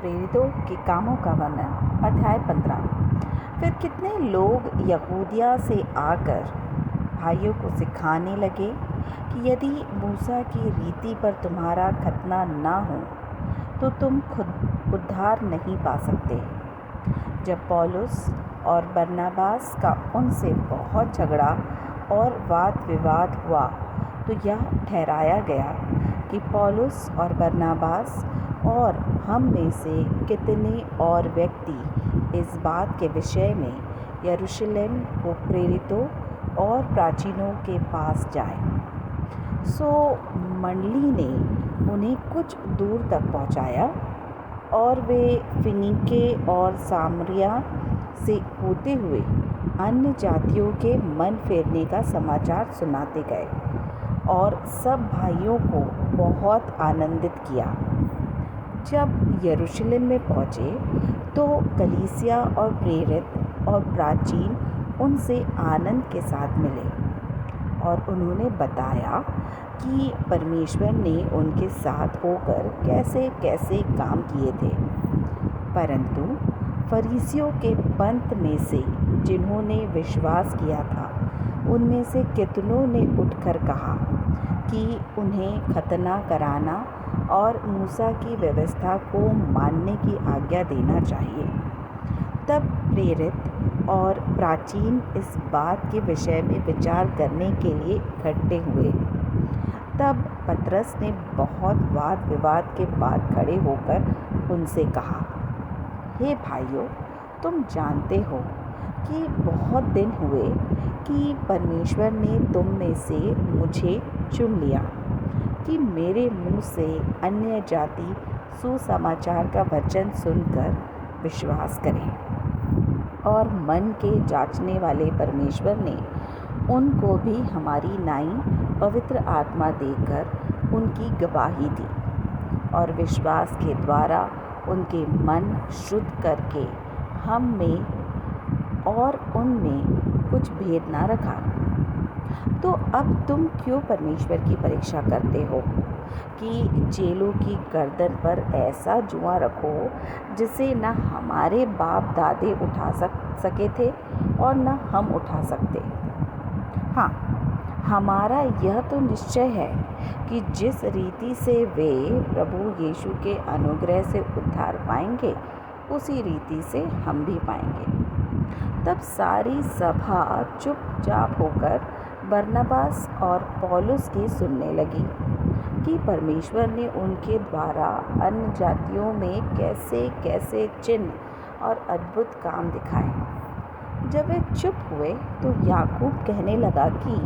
प्रेरितों के कामों का वर्णन। अध्याय 15। फिर कितने लोग यहूदिया से आकर भाइयों को सिखाने लगे कि यदि मूसा की रीति पर तुम्हारा खतना ना हो तो तुम खुद उद्धार नहीं पा सकते। जब पौलुस और बरनबास का उनसे बहुत झगड़ा और वाद विवाद हुआ तो यह ठहराया गया कि पौलुस और बरनबास और हम में से कितने और व्यक्ति इस बात के विषय में यरूशलेम को प्रेरितों और प्राचीनों के पास जाएं। सो मंडली ने उन्हें कुछ दूर तक पहुंचाया और वे फिनीके और सामरिया से होते हुए अन्य जातियों के मन फेरने का समाचार सुनाते गए और सब भाइयों को बहुत आनंदित किया। जब यरूशलेम में पहुँचे तो कलीसिया और प्रेरित और प्राचीन उनसे आनंद के साथ मिले और उन्होंने बताया कि परमेश्वर ने उनके साथ होकर कैसे कैसे काम किए थे। परंतु फरीसियों के पंथ में से जिन्होंने विश्वास किया था उनमें से कितनों ने उठकर कहा कि उन्हें खतना कराना और मूसा की व्यवस्था को मानने की आज्ञा देना चाहिए। तब प्रेरित और प्राचीन इस बात के विषय में विचार करने के लिए इकट्ठे हुए। तब पतरस ने बहुत वाद विवाद के बाद खड़े होकर उनसे कहा, हे भाइयों, तुम जानते हो कि बहुत दिन हुए कि परमेश्वर ने तुम में से मुझे चुन लिया कि मेरे मुंह से अन्य जाति सुसमाचार का वचन सुनकर विश्वास करें। और मन के जांचने वाले परमेश्वर ने उनको भी हमारी नाई पवित्र आत्मा देकर उनकी गवाही दी और विश्वास के द्वारा उनके मन शुद्ध करके हम में और उनमें कुछ भेद ना रखा। तो अब तुम क्यों परमेश्वर की परीक्षा करते हो कि चेलों की गर्दन पर ऐसा जुआ रखो जिसे न हमारे बाप दादे उठा सके थे और न हम उठा सकते। हाँ, हमारा यह तो निश्चय है कि जिस रीति से वे प्रभु यीशु के अनुग्रह से उद्धार पाएंगे उसी रीति से हम भी पाएंगे। तब सारी सभा चुपचाप होकर बरनबास और पौलुस की सुनने लगी कि परमेश्वर ने उनके द्वारा अन्य जातियों में कैसे कैसे चिन्ह और अद्भुत काम दिखाए। जब वे चुप हुए तो याकूब कहने लगा कि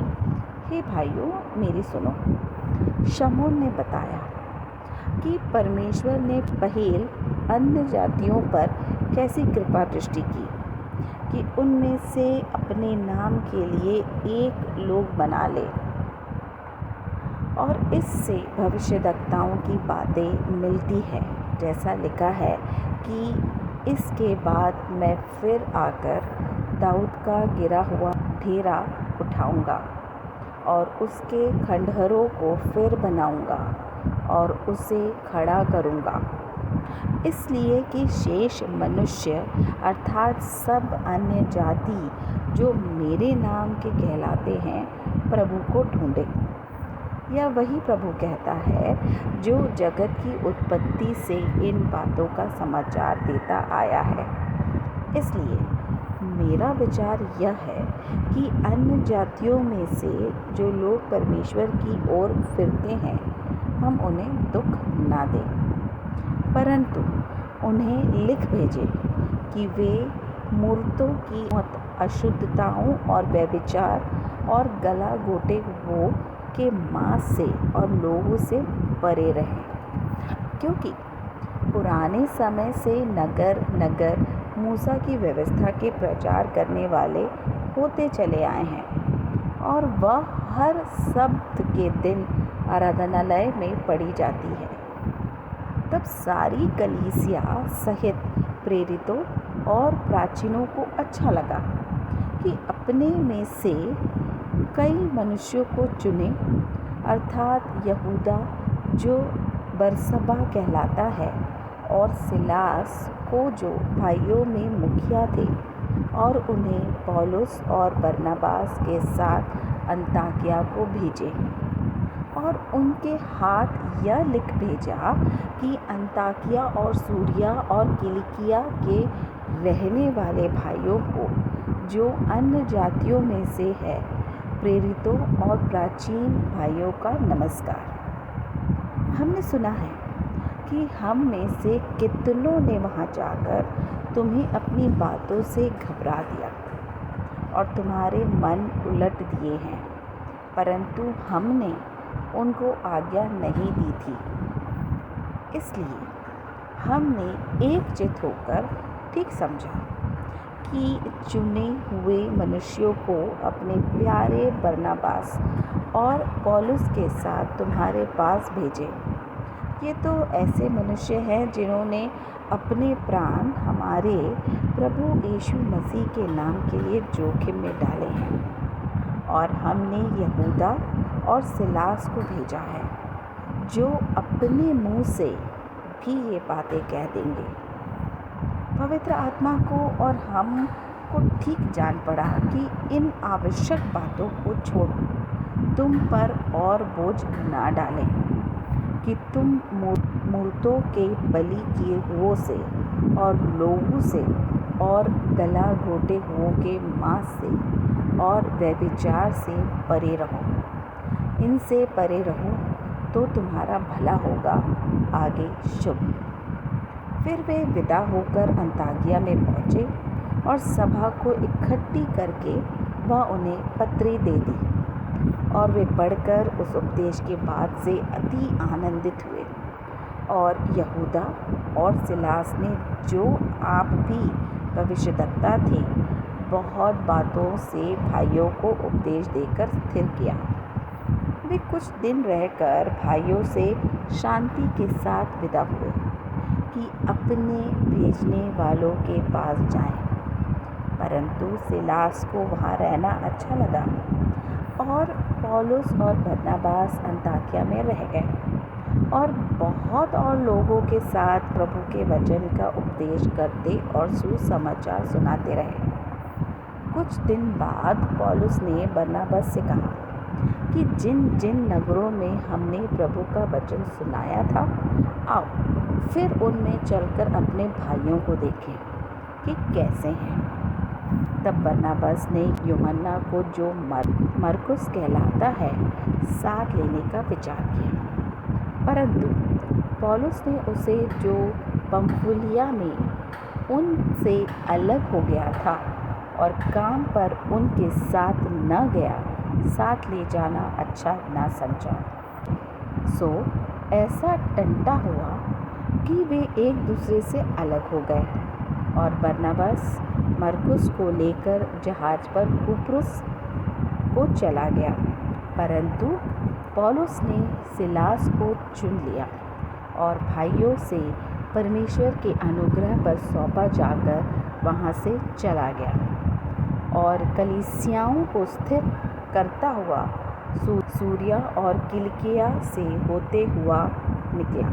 हे भाइयों, मेरी सुनो। शमौन ने बताया कि परमेश्वर ने पहले अन्य जातियों पर कैसी कृपा दृष्टि की कि उनमें से अपने नाम के लिए एक लोग बना ले, और इससे भविष्यद्वक्ताओं की बातें मिलती है, जैसा लिखा है कि इसके बाद मैं फिर आकर दाऊद का गिरा हुआ ढेरा उठाऊंगा और उसके खंडहरों को फिर बनाऊंगा और उसे खड़ा करूंगा, इसलिए कि शेष मनुष्य अर्थात सब अन्य जाति जो मेरे नाम के कहलाते हैं प्रभु को ढूंढे। यह वही प्रभु कहता है जो जगत की उत्पत्ति से इन बातों का समाचार देता आया है। इसलिए मेरा विचार यह है कि अन्य जातियों में से जो लोग परमेश्वर की ओर फिरते हैं हम उन्हें दुख ना दें, परंतु उन्हें लिख भेजें कि वे मूर्तों की अशुद्धताओं और व्यभिचार और गला घोटे हुओं के मांस से और लोगों से परे रहें, क्योंकि पुराने समय से नगर नगर मूसा की व्यवस्था के प्रचार करने वाले होते चले आए हैं और वह हर सब्त के दिन आराधनालय में पढ़ी जाती है। तब सारी कलीसिया सहित प्रेरितों और प्राचीनों को अच्छा लगा कि अपने में से कई मनुष्यों को चुने, अर्थात यहूदा जो बरसब्बा कहलाता है और सिलास को, जो भाइयों में मुखिया थे, और उन्हें पौलुस और बरनबास के साथ अन्ताकिया को भेजे और उनके हाथ यह लिख भेजा कि अन्ताकिया और सूरिया और किलिकिया के रहने वाले भाइयों को, जो अन्य जातियों में से है, प्रेरितों और प्राचीन भाइयों का नमस्कार। हमने सुना है कि हम में से कितनों ने वहाँ जाकर तुम्हें अपनी बातों से घबरा दिया और तुम्हारे मन उलट दिए हैं, परंतु हमने उनको आज्ञा नहीं दी थी। इसलिए हमने एकचित्त होकर ठीक समझा कि चुने हुए मनुष्यों को अपने प्यारे बरनबास और पौलुस के साथ तुम्हारे पास भेजे। ये तो ऐसे मनुष्य हैं जिन्होंने अपने प्राण हमारे प्रभु यीशु मसीह के नाम के लिए जोखिम में डाले हैं। और हमने यहूदा और सिलास को भेजा है, जो अपने मुंह से भी ये बातें कह देंगे। पवित्र आत्मा को और हम को ठीक जान पड़ा कि इन आवश्यक बातों को छोड़ तुम पर और बोझ ना डालें कि तुम मूर्तों के बलि किए हुओं से और लोगों से और गला घोटे हुओं के मांस से और व्यभिचार से परे रहो। इनसे परे रहो तो तुम्हारा भला होगा, आगे शुभ। फिर वे विदा होकर अन्ताकिया में पहुँचे और सभा को इकट्ठी करके वह उन्हें पत्री दे दी और वे पढ़कर उस उपदेश की बात से अति आनंदित हुए। और यहूदा और सिलास ने, जो आप भी भविष्यद्वक्ता थे, बहुत बातों से भाइयों को उपदेश देकर स्थिर किया। वे कुछ दिन रहकर भाइयों से शांति के साथ विदा हुए कि अपने भेजने वालों के पास जाएं। परंतु सिलास को वहाँ रहना अच्छा लगा और पौलुस और बरनबास अन्ताकिया में रह गए और बहुत और लोगों के साथ प्रभु के वचन का उपदेश करते और सुसमाचार सुनाते रहे। कुछ दिन बाद पौलुस ने बरनबास से कहा कि जिन जिन नगरों में हमने प्रभु का वचन सुनाया था, आओ फिर उनमें चलकर अपने भाइयों को देखें कि कैसे हैं। तब बरनबास ने यूहन्ना को, जो मरकुस कहलाता है, साथ लेने का विचार किया। परंतु पौलुस ने उसे, जो पंफुलिया में उनसे अलग हो गया था और काम पर उनके साथ न गया, साथ ले जाना अच्छा ना समझा। सो ऐसा टंटा हुआ कि वे एक दूसरे से अलग हो गए और बरनबास मरकुस को लेकर जहाज पर कुप्रुस को चला गया। परंतु पौलुस ने सिलास को चुन लिया और भाइयों से परमेश्वर के अनुग्रह पर सौंपा जाकर वहाँ से चला गया और कलीसियाओं को स्थिर करता हुआ सूरिया और किलिकिया से होते हुआ निकला।